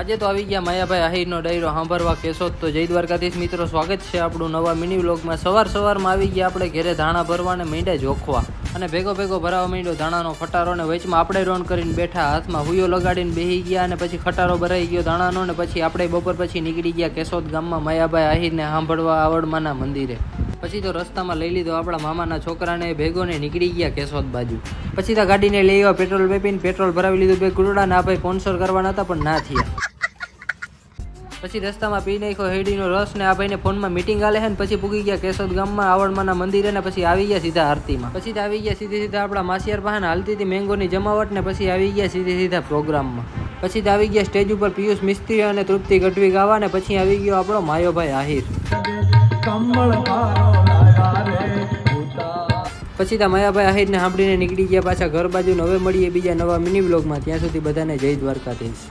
આજે તો આવી ગયા માયાભાઈ આહિરનો ડાયરો સાંભળવા કેશોદ. તો જય દ્વારકાધીશ મિત્રો, સ્વાગત છે આપણું નવા મિની વ્લોગમાં. સવારમાં આવી ગયા આપણે ઘરે ધાણા ભરવાને મીંડે જોખવા, અને ભેગો ભરાવા માંડ્યો ધાણાનો ખટારો, ને વચમાં આપણે રોન કરીને બેઠા, હાથમાં હુયો લગાડીને બેસી ગયા, અને પછી ખટારો ભરાઈ ગયો ધાણાનો, ને પછી આપણે બપોર પછી નીકળી ગયા કેશોદ ગામમાં માયાભાઈ આહિરને સાંભળવા આવડમાના મંદિરે. પછી તો રસ્તામાં લઈ લીધો આપણા મામાના છોકરાને ભેગો ને નીકળી ગયા કેશોદ બાજુ. પછી તો ગાડીને લઈ આવ્યા, પેટ્રોલ પેપીને પેટ્રોલ ભરાવી લીધું બે ગુરડા, ના ભાઈ સ્પોન્સર કરવાના હતા પણ ના થયા. પછી રસ્તામાં પી નાખ્યો હેડીનો રસ, ને આ ભાઈને ફોનમાં મીટિંગ આલે છે, ને પછી પૂગી ગયા કેશોદ ગામમાં આવડમાના મંદિરે, ને પછી આવી ગયા સીધા આરતીમાં. પછી આવી ગયા સીધા આપણા માસિયાર પાસે હાલતી હતી મેંગોની જમાવટ, ને પછી આવી ગયા સીધા પ્રોગ્રામમાં. પછી આવી ગયા સ્ટેજ ઉપર પિયુષ મિસ્ત્રી અને તૃપ્તિ ગઢવી ગાવા, ને પછી આવી ગયો આપણો માયોભાઈ આહિર. પછી માયાભાઈ આહિરને સાંભળીને નીકળી ગયા પાછા ઘર બાજુ. હવે મળીએ બીજા નવા મિની વ્લોગમાં. ત્યાં સુધી બધાને જય દ્વારકાધીશ.